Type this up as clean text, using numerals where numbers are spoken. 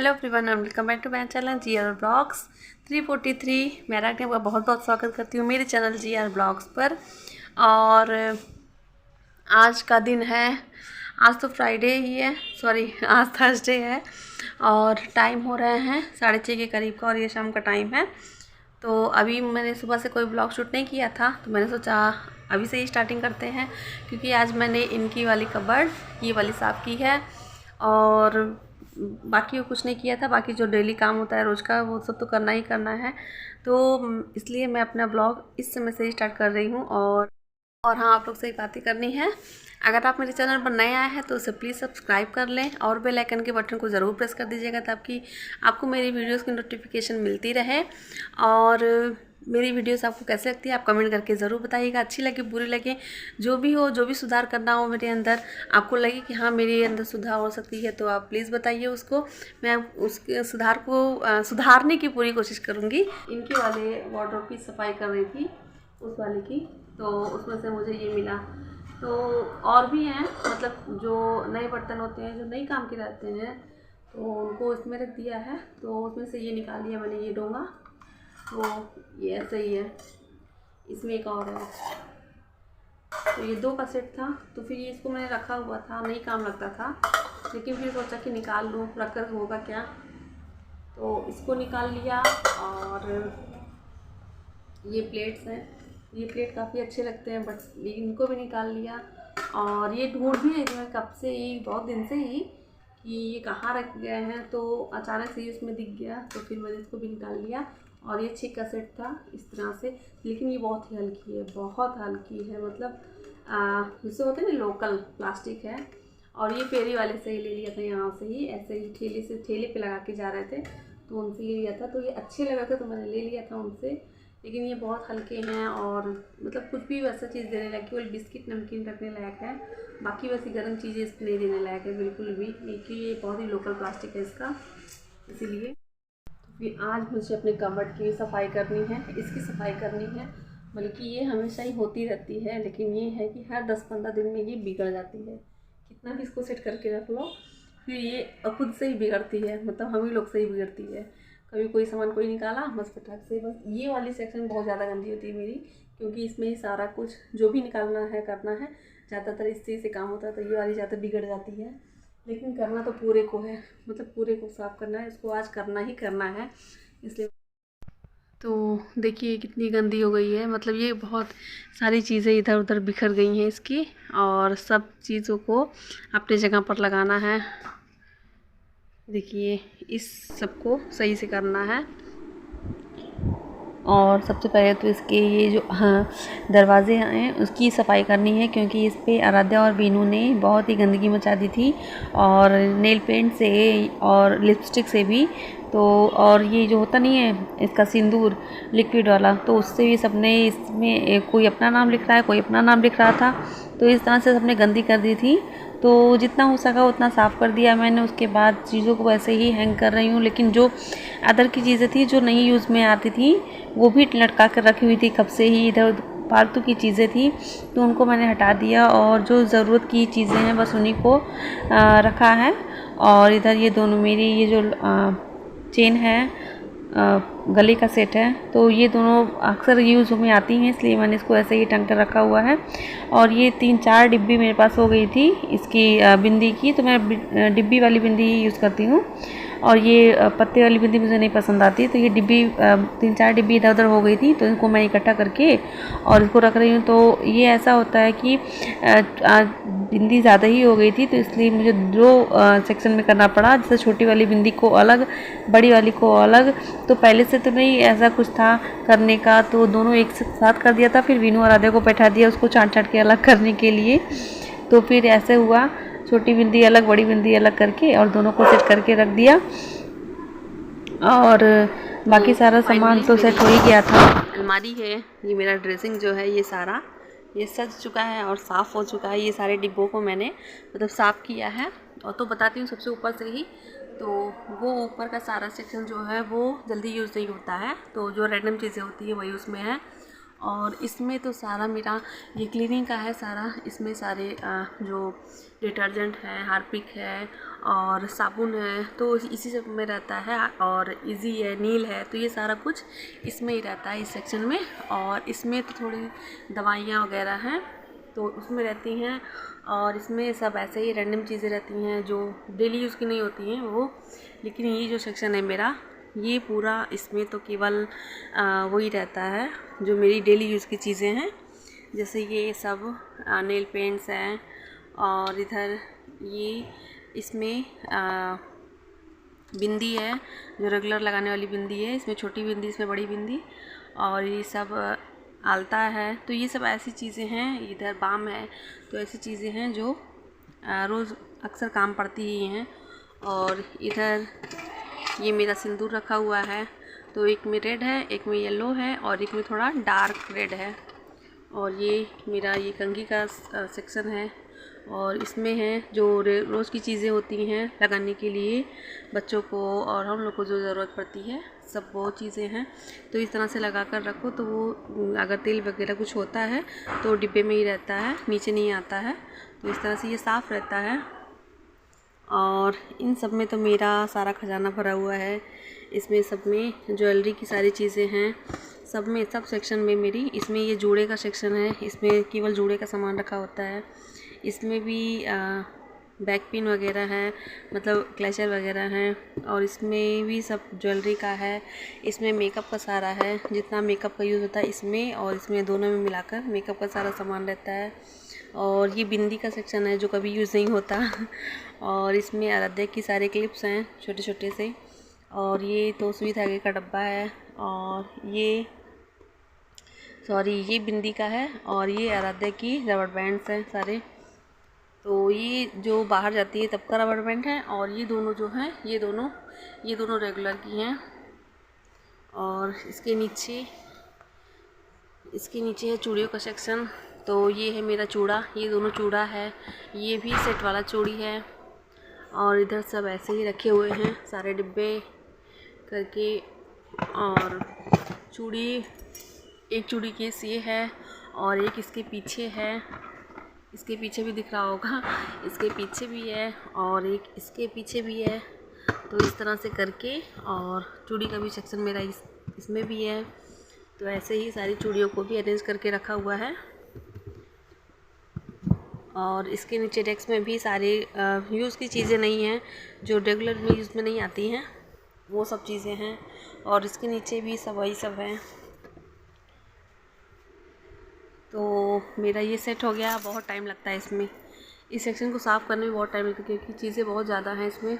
Hello everyone, welcome back to my channel GR blogs 343। मैं रागनी आपका बहुत बहुत स्वागत करती हूँ मेरे चैनल GR ब्लॉग्स पर। और आज का दिन है, आज तो फ्राइडे ही है, सॉरी आज थर्सडे है और टाइम हो रहे हैं 6:30 के करीब का और ये शाम का टाइम है। तो अभी मैंने सुबह से कोई ब्लॉग शूट नहीं किया था, तो मैंने सोचा अभी से ही स्टार्टिंग करते हैं, क्योंकि आज मैंने इनकी वाली कबर्ड ये वाली साफ़ की है और बाकी वो कुछ नहीं किया था। बाकी जो डेली काम होता है रोज़ का वो सब तो करना ही करना है, तो इसलिए मैं अपना ब्लॉग इस समय से ही स्टार्ट कर रही हूँ। और हाँ, आप लोग से ही बातें करनी है। अगर आप मेरे चैनल पर नए आए हैं तो उसे प्लीज़ सब्सक्राइब कर लें और बेल आइकन के बटन को ज़रूर प्रेस कर दीजिएगा ताकि आपको मेरी वीडियोस की नोटिफिकेशन मिलती रहे। और मेरी वीडियोस आपको कैसे लगती है आप कमेंट करके ज़रूर बताइएगा। अच्छी लगे बुरी लगे, जो भी हो, जो भी सुधार करना हो मेरे अंदर, आपको लगे कि हाँ मेरे अंदर सुधार हो सकती है, तो आप प्लीज़ बताइए उसको। मैं उसके सुधार को सुधारने की पूरी कोशिश करूँगी। इनके वाले वार्डरोब की सफाई कर रही थी, उस वाले की, तो उसमें से मुझे ये मिला। तो और भी हैं, मतलब जो नए बर्तन होते हैं जो नई काम के रहते हैं तो उनको इसमें रख दिया है। तो उसमें से ये निकाल लिया मैंने, ये डोंगा, तो ये ऐसे ही है। इसमें एक और है, तो ये 2 का सेट था। तो फिर ये इसको मैंने रखा हुआ था, नहीं काम लगता था, लेकिन फिर सोचा कि निकाल लूँ, रख कर होगा क्या, तो इसको निकाल लिया। और ये प्लेट्स हैं, ये प्लेट काफ़ी अच्छे लगते हैं, बट इनको भी निकाल लिया। और ये ढूंढ भी रही थी मैं कब से ही, बहुत दिन से ही, कि ये कहाँ रख गए हैं, तो अचानक से ही उसमें दिख गया, तो फिर मैंने इसको भी निकाल लिया। और ये 6 का सेट था इस तरह से, लेकिन ये बहुत ही हल्की है, बहुत हल्की है, मतलब जैसे होते हैं ना लोकल प्लास्टिक है। और ये फेरी वाले से ही ले लिया था, यहाँ से ही ऐसे ही ठेले पे लगा के जा रहे थे, तो उनसे ले लिया था। तो ये अच्छे लगे थे तो मैंने ले लिया था उनसे, लेकिन ये बहुत हल्के हैं और मतलब कुछ भी वैसा चीज़ देने लायक, केवल बिस्किट नमकीन रखने लायक है, बाकी वैसी गर्म चीज़ें इसको नहीं देने लायक है बिल्कुल भी, क्योंकि ये बहुत ही लोकल प्लास्टिक है इसका, इसीलिए। तो फिर आज मुझे अपने कबर्ड की सफाई करनी है, इसकी सफाई करनी है, बल्कि ये हमेशा ही होती रहती है, लेकिन ये है कि हर 10-15 दिन में ये बिगड़ जाती है। कितना भी इसको सेट करके रख लो, फिर ये खुद से ही बिगड़ती है, मतलब हम ही लोग से ही बिगड़ती है। कभी कोई सामान कोई निकाला बस फटाक से, बस ये वाली सेक्शन बहुत ज़्यादा गंदी होती है मेरी, क्योंकि इसमें ही सारा कुछ जो भी निकालना है करना है, ज़्यादातर इससे से काम होता है, तो ये वाली ज़्यादा बिगड़ जाती है। लेकिन करना तो पूरे को है, मतलब पूरे को साफ़ करना है, इसको आज करना ही करना है, इसलिए। तो देखिए कितनी गंदी हो गई है, मतलब ये बहुत सारी चीज़ें इधर उधर बिखर गई हैं इसकी, और सब चीज़ों को अपनी जगह पर लगाना है। देखिए इस सबको सही से करना है। और सबसे पहले तो इसके ये जो दरवाजे हैं उसकी सफाई करनी है, क्योंकि इस पे आराध्या और बीनू ने बहुत ही गंदगी मचा दी थी, और नेल पेंट से और लिपस्टिक से भी। तो और ये जो होता नहीं है इसका सिंदूर लिक्विड वाला, तो उससे भी सबने इसमें कोई अपना नाम लिख रहा है, कोई अपना नाम लिख रहा था, तो इस तरह से सबने गंदी कर दी थी। तो जितना हो सका उतना साफ़ कर दिया मैंने। उसके बाद चीज़ों को वैसे ही हैंग कर रही हूँ, लेकिन जो अदर की चीज़ें थी जो नहीं यूज़ में आती थी वो भी लटका कर रखी हुई थी कब से ही, इधर फालतू की चीज़ें थी तो उनको मैंने हटा दिया, और जो ज़रूरत की चीज़ें हैं बस उन्हीं को रखा है। और इधर ये दोनों मेरी ये जो चेन है, गले का सेट है, तो ये दोनों अक्सर यूज़ में आती हैं, इसलिए मैंने इसको ऐसे ही टंग कर रखा हुआ है। और ये 3-4 डिब्बी मेरे पास हो गई थी इसकी बिंदी की, तो मैं डिब्बी वाली बिंदी ही यूज़ करती हूँ, और ये पत्ते वाली बिंदी मुझे नहीं पसंद आती। तो ये डिब्बी 3-4 डिब्बी इधर उधर हो गई थी, तो इनको मैं इकट्ठा करके और इसको रख रही हूँ। तो ये ऐसा होता है कि बिंदी ज़्यादा ही हो गई थी, तो इसलिए मुझे 2 सेक्शन में करना पड़ा, जैसे छोटी वाली बिंदी को अलग, बड़ी वाली को अलग। तो पहले से तो नहीं ऐसा कुछ था करने का, तो दोनों एक साथ कर दिया था, फिर वीनू और आधे को बैठा दिया उसको छाँट छाँट के अलग करने के लिए। तो फिर ऐसे हुआ, छोटी बिंदी अलग बड़ी बिंदी अलग करके और दोनों को सेट करके रख दिया, और बाकी सारा सामान तो सेट हो ही गया था। अलमारी है, ये मेरा ड्रेसिंग जो है ये सारा ये सज चुका है और साफ़ हो चुका है। ये सारे डिब्बों को मैंने मतलब साफ़ किया है। और तो बताती हूँ सबसे ऊपर से ही, तो वो ऊपर का सारा सेक्शन जो है वो जल्दी यूज़ नहीं होता है, तो जो रैंडम चीज़ें होती है वही उसमें है। और इसमें तो सारा मेरा ये क्लीनिंग का है सारा। इसमें सारे जो डिटर्जेंट है, हार्पिक है और साबुन है, तो इसी सब में रहता है। और इजी है, नील है, तो ये सारा कुछ इसमें ही रहता है, इस सेक्शन में। और इसमें तो थोड़ी दवाइयाँ वगैरह हैं तो उसमें रहती हैं। और इसमें सब ऐसे ही रैंडम चीज़ें रहती हैं जो डेली यूज़ की नहीं होती हैं वो। लेकिन ये जो सेक्शन है मेरा, ये पूरा इसमें तो केवल वही रहता है जो मेरी डेली यूज़ की चीज़ें हैं। जैसे ये सब नेल पेंट्स हैं, और इधर ये इसमें बिंदी है जो रेगुलर लगाने वाली बिंदी है। इसमें छोटी बिंदी, इसमें बड़ी बिंदी, और ये सब आलता है। तो ये सब ऐसी चीज़ें हैं। इधर बाम है, तो ऐसी चीज़ें हैं जो रोज़ अक्सर काम पड़ती ही हैं। और इधर ये मेरा सिंदूर रखा हुआ है, तो एक में रेड है, एक में येलो है, और एक में थोड़ा डार्क रेड है। और ये मेरा ये कंघी का सेक्शन है, और इसमें है जो रोज़ की चीज़ें होती हैं लगाने के लिए बच्चों को और हम लोग को जो ज़रूरत पड़ती है, सब वो चीज़ें हैं। तो इस तरह से लगा कर रखो, तो वो अगर तेल वगैरह कुछ होता है तो डिब्बे में ही रहता है, नीचे नहीं आता है। तो इस तरह से ये साफ़ रहता है। और इन सब में तो मेरा सारा खजाना भरा हुआ है। इसमें सब में ज्वेलरी की सारी चीज़ें हैं, सब में, सब सेक्शन में मेरी। इसमें ये जूड़े का सेक्शन है, इसमें केवल जूड़े का सामान रखा होता है। इसमें भी बैक पिन वगैरह है, मतलब क्लचर वगैरह हैं। और इसमें भी सब ज्वेलरी का है। इसमें मेकअप का सारा है, जितना मेकअप का यूज़ होता है इसमें और इसमें, दोनों में मिलाकर मेकअप का सारा सामान रहता है। और ये बिंदी का सेक्शन है जो कभी यूज़ नहीं होता। और इसमें आराध्या की सारे क्लिप्स हैं छोटे छोटे से। और ये तो सुई धागे का डब्बा है, और ये ये बिंदी का है, और ये आराध्या की रबड़ बैंड्स हैं सारे। तो ये जो बाहर जाती है तब का रबड़ बैंड है, और ये दोनों जो हैं, ये दोनों रेगुलर की हैं। और इसके नीचे है चूड़ियों का सेक्शन। तो ये है मेरा चूड़ा, ये दोनों चूड़ा है, ये भी सेट वाला चूड़ी है। और इधर सब ऐसे ही रखे हुए हैं सारे डिब्बे करके। और एक चूड़ी केस ये है, और एक इसके पीछे है, इसके पीछे भी दिख रहा होगा, इसके पीछे भी है, और एक इसके पीछे भी है। तो इस तरह से करके, और चूड़ी का भी सेक्शन मेरा इसमें भी है। तो ऐसे ही सारी चूड़ियों को भी अरेंज करके रखा हुआ है। और इसके नीचे डेस्क में भी सारे यूज़ की चीज़ें नहीं हैं, जो रेगुलर में यूज़ में नहीं आती हैं, वो सब चीज़ें हैं। और इसके नीचे भी सब वही सब हैं। तो मेरा ये सेट हो गया। बहुत टाइम लगता है इसमें, इस सेक्शन को साफ़ करने में बहुत टाइम लगता है, क्योंकि चीज़ें बहुत ज़्यादा हैं इसमें।